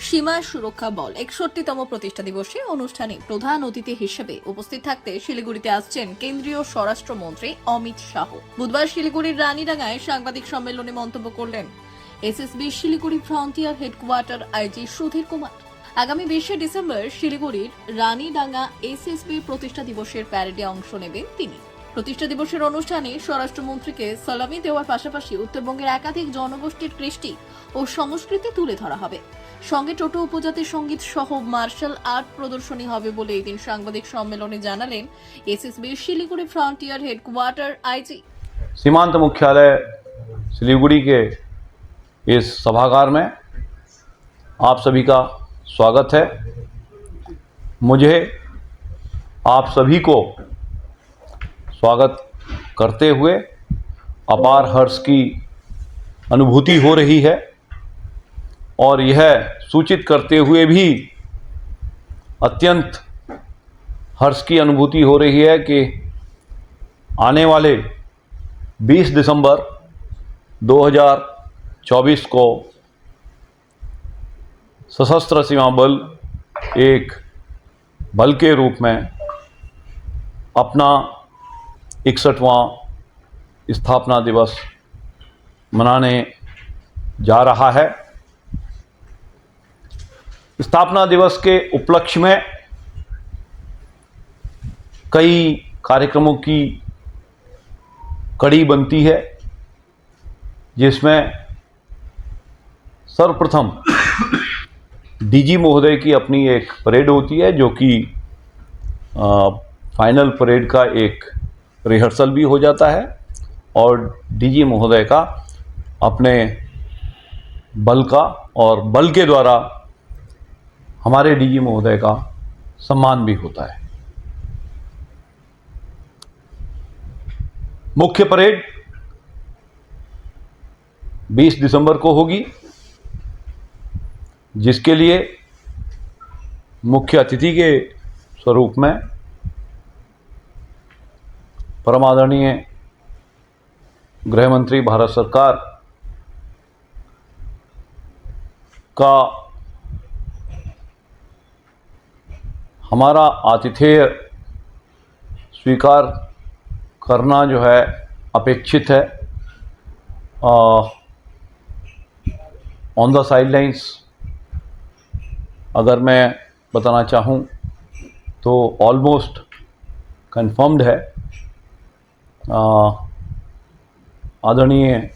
সীমা সুরক্ষা বল 61তম প্রতিষ্ঠা দিবসে অনুষ্ঠানে প্রধান অতিথি হিসেবে উপস্থিত থাকতে শিলিগুড়িতে আসছেন কেন্দ্রীয় স্বরাষ্ট্রমন্ত্রী অমিত শাহ। বুধবার শিলিগুড়ির রানীডাঙ্গায় সাংবাদিক সম্মেলনে মন্তব্য করলেন SSB Siliguri frontier headquarter IG Sudhir Kumar. আগামী 20 ডিসেম্বর শিলিগুড়ির রানীডাঙ্গা এসএসবি প্রতিষ্ঠা দিবসের প্যারেডে অংশ নেবেন তিনি। প্রতিষ্ঠা দিবসের অনুষ্ঠানে স্বরাষ্ট্রমন্ত্রীকে সালামি দেওয়ার পাশাপাশি উত্তরবঙ্গের একাধিক জনগোষ্ঠীর কৃষ্টি ও সংস্কৃতি তুলে ধরা হবে। সঙ্গে টোটো উপজাতি সঙ্গীত সহ মার্শাল আর্ট প্রদর্শনী হবে বলে এদিন সাংবাদিক সম্মেলনে জানালেন SSB Siliguri frontier headquarter IG. सीमांत मुख्यालय सिलीगुड़ी के इस सभागार में आप सभी का स्वागत है। मुझे आप सभी को स्वागत करते हुए अपार हर्ष की अनुभूति हो रही है और यह सूचित करते हुए भी अत्यंत हर्ष की अनुभूति हो रही है कि आने वाले 20 दिसंबर 2024 को सशस्त्र सीमा बल एक बल के रूप में अपना 61वां स्थापना दिवस मनाने जा रहा है। स्थापना दिवस के उपलक्ष्य में कई कार्यक्रमों की कड़ी बनती है, जिसमें सर्वप्रथम डीजी महोदय की अपनी एक परेड होती है, जो कि फाइनल परेड का एक रिहर्सल भी हो जाता है और डीजी महोदय का अपने बल का और बल के द्वारा हमारे डीजी महोदय का सम्मान भी होता है। मुख्य परेड 20 दिसंबर को होगी, जिसके लिए मुख्य अतिथि के स्वरूप में परम आदरणीय गृह मंत्री भारत सरकार का हमारा आतिथेय स्वीकार करना जो है अपेक्षित है। ऑन द साइडलाइंस अगर मैं बताना चाहूँ तो ऑलमोस्ट कंफर्म्ड है। आदरणीय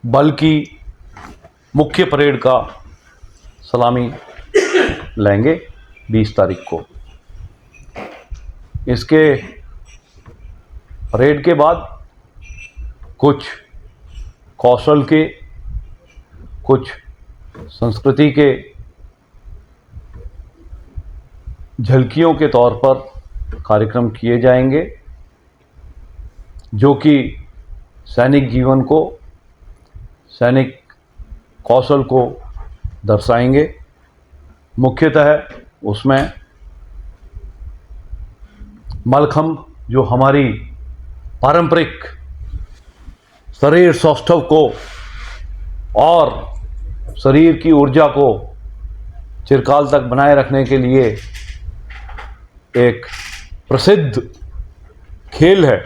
बल की मुख्य परेड का सलामी लेंगे 20 तारीख को। इसके परेड के बाद कुछ कौशल के, कुछ संस्कृति के झलकियों के तौर पर कार्यक्रम किए जाएंगे, जो कि सैनिक जीवन को, सैनिक कौशल को दर्शाएंगे। मुख्यतः उसमें मलखंभ, जो हमारी पारंपरिक शरीर सौष्ठव को और शरीर की ऊर्जा को चिरकाल तक बनाए रखने के लिए एक प्रसिद्ध खेल है,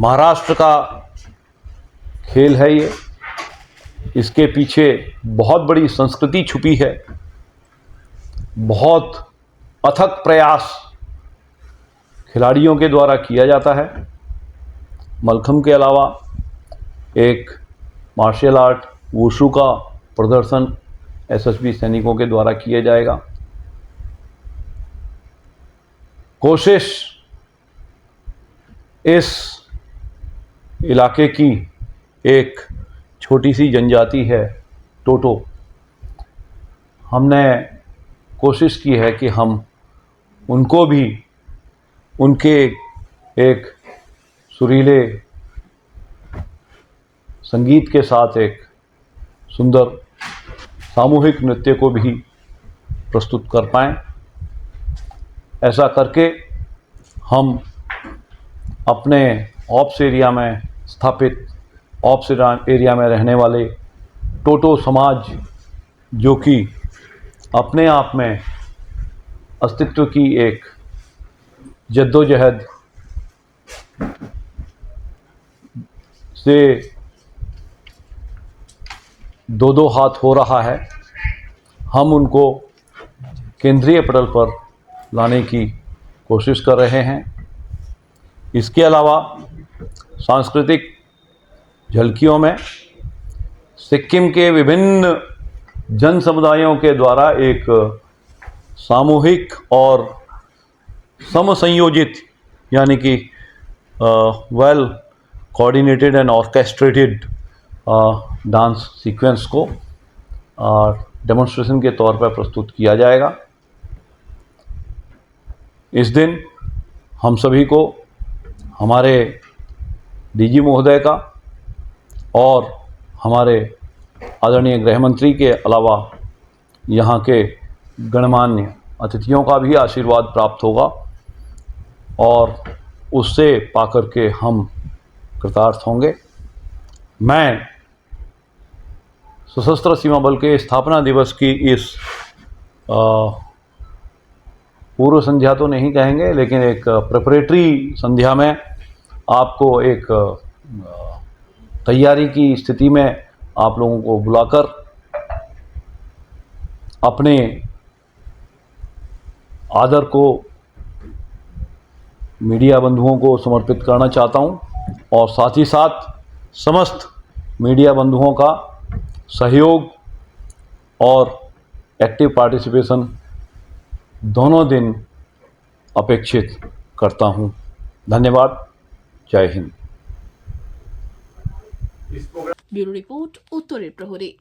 महाराष्ट्र का खेल है ये। इसके पीछे बहुत बड़ी संस्कृति छुपी है, बहुत अथक प्रयास खिलाड़ियों के द्वारा किया जाता है। मलखंभ के अलावा एक मार्शल आर्ट वुशु का प्रदर्शन एसएसबी सैनिकों के द्वारा किया जाएगा। कोशिश इस इलाके की एक छोटी सी जनजाति है टोटो। हमने कोशिश की है कि हम उनको भी उनके एक सुरीले संगीत के साथ एक सुंदर सामूहिक नृत्य को भी प्रस्तुत कर पाएं। ऐसा करके हम अपने ऑप्स एरिया में स्थापित ऑप्स एरिया में रहने वाले टोटो समाज जो कि अपने आप में अस्तित्व की एक जद्दोजहद से दो हाथ हो रहा है, हम उनको केंद्रीय पटल पर लाने की कोशिश कर रहे हैं। इसके अलावा सांस्कृतिक झलकियों में सिक्किम के विभिन्न जन समुदायों के द्वारा एक सामूहिक और समसंयोजित यानी कि well coordinated and orchestrated dance sequence को डेमोन्स्ट्रेशन के तौर पर प्रस्तुत किया जाएगा। इस दिन हम सभी को हमारे डीजी महोदय का और हमारे आदरणीय गृह मंत्री के अलावा यहाँ के गणमान्य अतिथियों का भी आशीर्वाद प्राप्त होगा और उससे पाकर के हम कृतार्थ होंगे। मैं सशस्त्र सीमा बल के स्थापना दिवस की इस पूर्व संध्या तो नहीं कहेंगे, लेकिन एक प्रिपरेटरी संध्या में आपको एक तैयारी की स्थिति में आप लोगों को बुलाकर अपने आदर को मीडिया बंधुओं को समर्पित करना चाहता हूं और साथ ही साथ समस्त मीडिया बंधुओं का सहयोग और एक्टिव पार्टिसिपेशन दोनों दिन अपेक्षित करता हूं। धन्यवाद। जय हिंद। ब्यूरो रिपोर्ट, उत्तरेर प्रहरी।